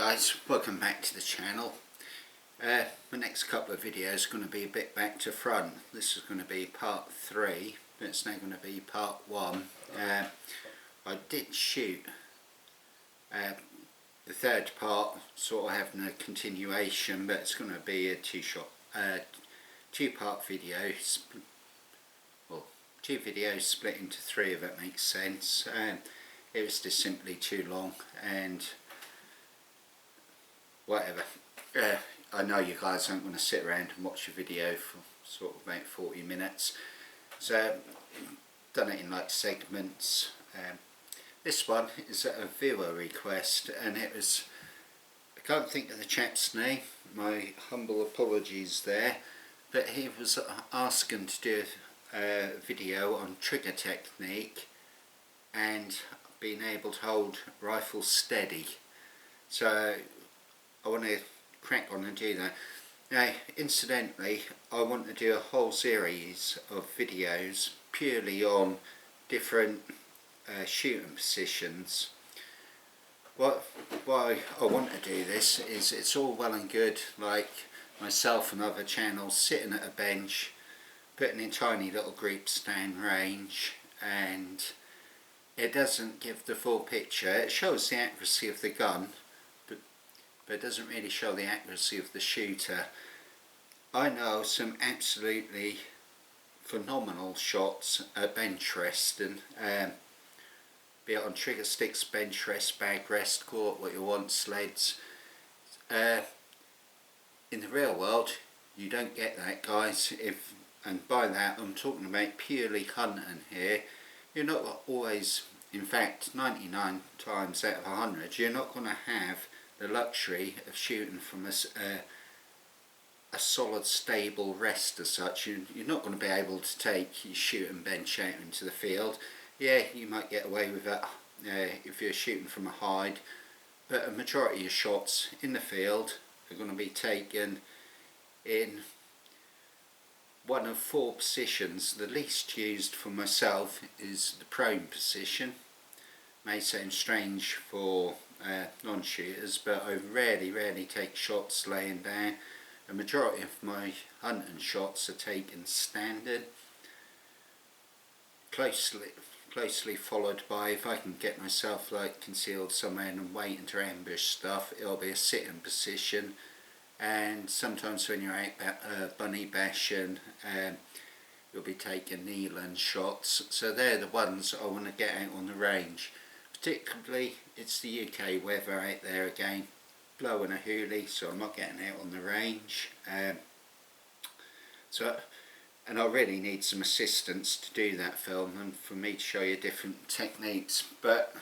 guys, welcome back to the channel. The next couple of videos are going to be a bit back to front. This is going to be part 3, but it's now going to be part 1. I did shoot the third part, sort of having a continuation, but it's going to be a two-part video. Well, 2 videos split into 3 if that makes sense. It was just simply too long and whatever. I know you guys aren't going to sit around and watch a video for sort of about 40 minutes, so done it in like segments. This one is a viewer request, and it was, I can't think of the chap's name, my humble apologies there, but he was asking to do a video on trigger technique and being able to hold rifle steady. So I want to crack on and do that. Now, incidentally, I want to do a whole series of videos purely on different shooting positions. Why I want to do this is, it's all well and good like myself and other channels sitting at a bench, putting in tiny little groups down range, and it doesn't give the full picture. It shows the accuracy of the gun, but it doesn't really show the accuracy of the shooter. I know some absolutely phenomenal shots at bench resting, be it on trigger sticks, bench rest, bag rest, call it what you want, sleds. In the real world, you don't get that, guys. And by that I'm talking about purely hunting here. You're not always, in fact 99 times out of 100, you're not going to have the luxury of shooting from a solid stable rest as such. You're not going to be able to take your shooting bench out into the field. Yeah, you might get away with that if you're shooting from a hide, but a majority of your shots in the field are going to be taken in one of 4 positions. The least used for myself is the prone position. May sound strange for non-shooters, but I rarely take shots laying down. A majority of my hunting shots are taken standing, closely followed by, if I can get myself like concealed somewhere and waiting to ambush stuff, it'll be a sitting position. And sometimes when you're out bunny bashing, you'll be taking kneeling shots. So they're the ones I want to get out on the range. Particularly, it's the UK weather out there again, blowing a hoolie, so I'm not getting out on the range. And I really need some assistance to do that film and for me to show you different techniques. But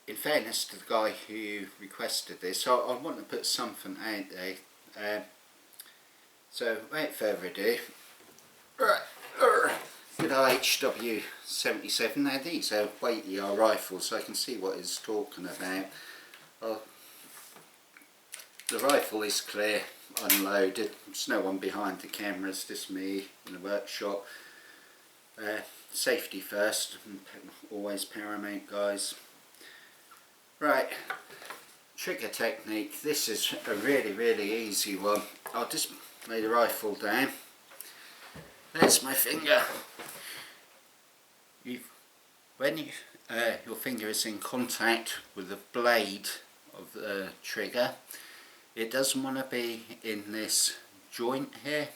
in fairness to the guy who requested this, I want to put something out there. So without further ado, good HW77. Now these are weightier rifles, so I can see what he's talking about. Well, the rifle is clear, unloaded. There's no one behind the camera, it's just me in the workshop. Safety first, always paramount, guys. Right, trigger technique. This is a really easy one. I'll just lay the rifle down. There's my finger. When your finger is in contact with the blade of the trigger, it doesn't want to be in this joint here.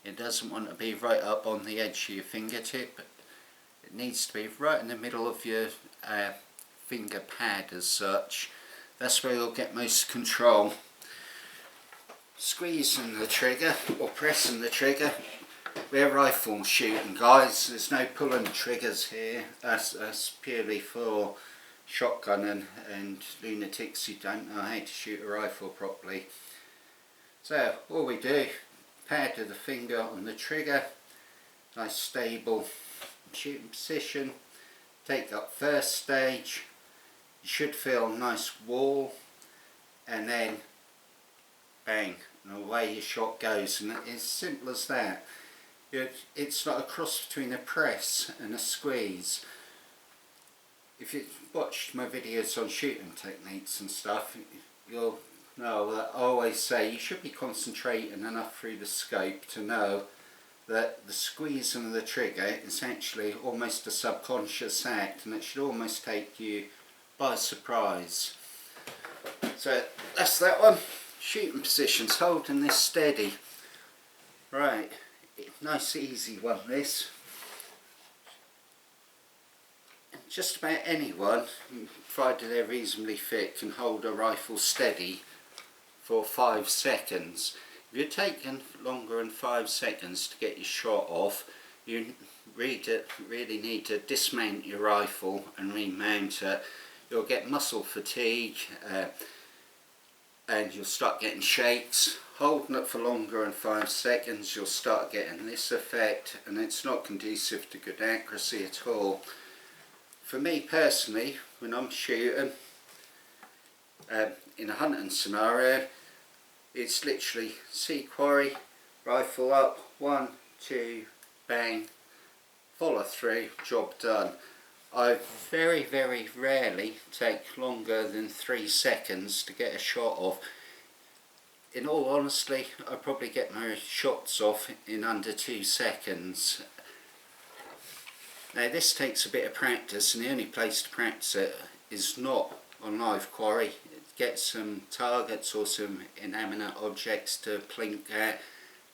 It doesn't want to be right up on the edge of your fingertip. It needs to be right in the middle of your finger pad as such. That's where you'll get most control. Squeezing the trigger or pressing the trigger. We're rifle shooting, guys. There's no pulling triggers here. That's purely for shotgunning and lunatics who don't know how to shoot a rifle properly. So all we do, pad of the finger on the trigger, nice stable shooting position. Take up first stage. You should feel a nice wall, and then bang, and away your shot goes. And it's as simple as that. It's like a cross between a press and a squeeze. if you've watched my videos on shooting techniques and stuff, you'll know that I always say you should be concentrating enough through the scope to know that the squeezing of the trigger is actually almost a subconscious act, and it should almost take you by surprise. So that's that one. Shooting positions, holding this steady. Right, nice easy one this. Just about anyone, provided they're reasonably fit, can hold a rifle steady for 5 seconds. If you're taking longer than 5 seconds to get your shot off, you really need to dismount your rifle and remount it. You'll get muscle fatigue and you'll start getting shakes. Holding it for longer than 5 seconds, you'll start getting this effect, and it's not conducive to good accuracy at all. For me personally, when I'm shooting in a hunting scenario, it's literally see quarry, rifle up, 1, 2, bang, follow through, job done. I very rarely take longer than 3 seconds to get a shot off. In all honesty, I probably get my shots off in under 2 seconds. Now this takes a bit of practice, and the only place to practice it is not on live quarry. Get some targets or some inanimate objects to plink at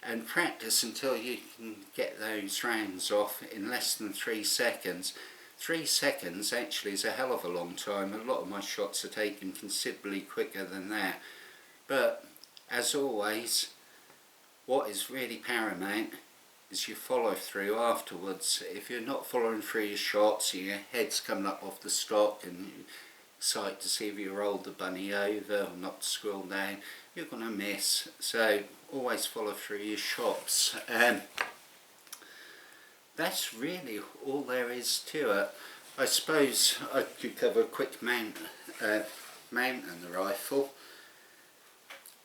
and practice until you can get those rounds off in less than 3 seconds. 3 seconds actually is a hell of a long time. A lot of my shots are taken considerably quicker than that. But as always, what is really paramount is your follow through afterwards. If you're not following through your shots, your head's coming up off the stock and you're excited to see if you rolled the bunny over or knocked the squirrel down, you're going to miss. So always follow through your shots. That's really all there is to it. I suppose I could cover a quick mount and the rifle.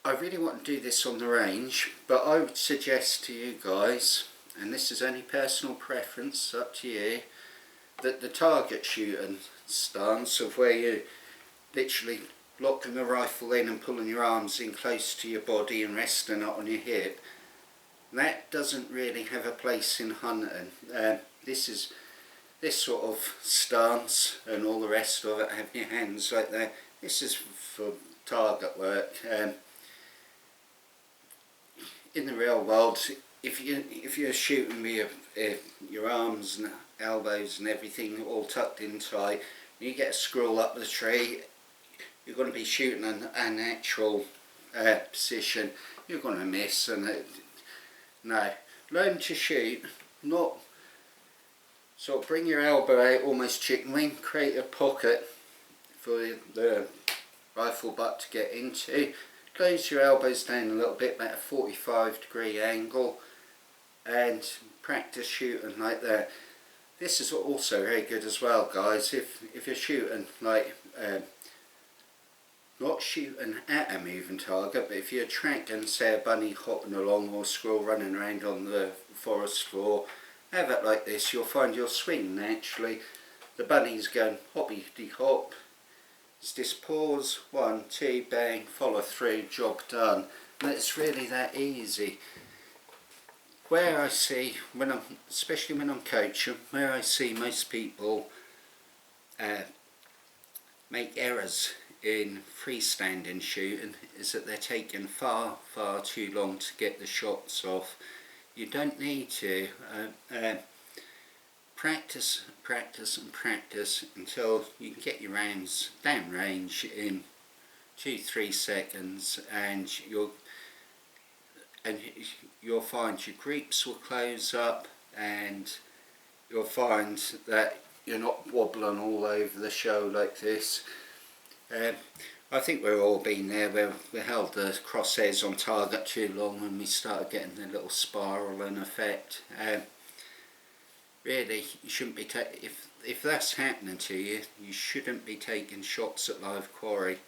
I really want to do this on the range, but I would suggest to you guys, and this is only personal preference, up to you, that the target shooting stance of where you're literally locking the rifle in and pulling your arms in close to your body and resting it on your hip, that doesn't really have a place in hunting. This sort of stance and all the rest of it, having your hands like that, this is for target work. In the real world, if you're shooting with your arms and elbows and everything all tucked in tight, and you get a squirrel up the tree, you're going to be shooting an actual position. You're going to miss, and no. Learn to shoot, not sort of bring your elbow out almost chicken wing, create a pocket for the rifle butt to get into. Close your elbows down a little bit, about a 45-degree angle, and practice shooting like that. This is also very good as well, guys, if you're shooting like not shooting at a moving target, but if you're tracking, say, a bunny hopping along or a squirrel running around on the forest floor, have it like this. You'll find you'll swing naturally. The bunny's going hoppity-hop. It's just pause, 1, 2, bang, follow through, job done. And it's really that easy. Where I see, especially when I'm coaching, where I see most people make errors in freestanding shooting is that they're taking far too long to get the shots off. You don't need to. Practice and practice until you can get your rounds down range in 2-3 seconds, and you'll find your groups will close up, and you'll find that you're not wobbling all over the show like this. I think we've all been there where we held the crosshairs on target too long and we started getting the little spiraling effect. Really, you shouldn't be if that's happening to you, you shouldn't be taking shots at live quarry.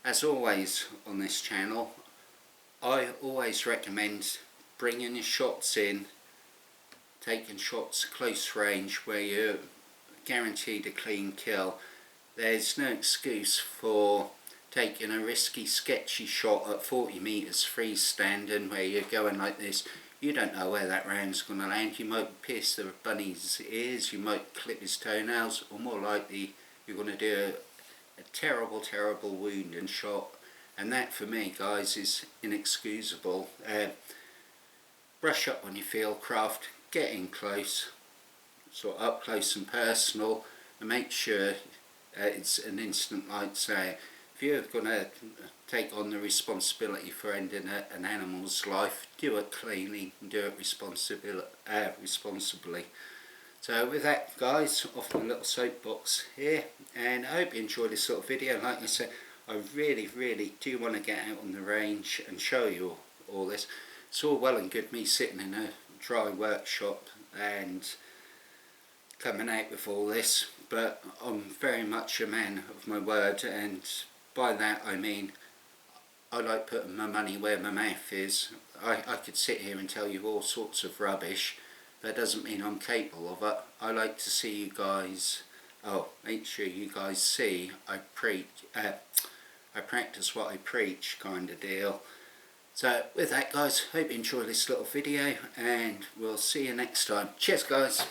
As always on this channel, I always recommend bringing your shots in, taking shots close range where you're guaranteed a clean kill. There's no excuse for taking a risky, sketchy shot at 40 metres freestanding where you're going like this. You don't know where that round's going to land. You might pierce the bunny's ears, you might clip his toenails, or more likely you're going to do a terrible, terrible wound and shot. And that for me, guys, is inexcusable. Brush up on your field craft, get in close, sort of up close and personal, and make sure it's an instant like say. If you're going to take on the responsibility for ending an animal's life, do it cleanly and do it responsibly. So with that, guys, off my little soapbox here, and I hope you enjoyed this sort of video. Like I said, I really do want to get out on the range and show you all this. It's all well and good me sitting in a dry workshop and coming out with all this, but I'm very much a man of my word, and by that I mean I like putting my money where my mouth is. I could sit here and tell you all sorts of rubbish, that doesn't mean I'm capable of it. I like to see you guys, make sure you guys see I practice what I preach, kind of deal. So with that, guys, hope you enjoy this little video, and we'll see you next time. Cheers, guys.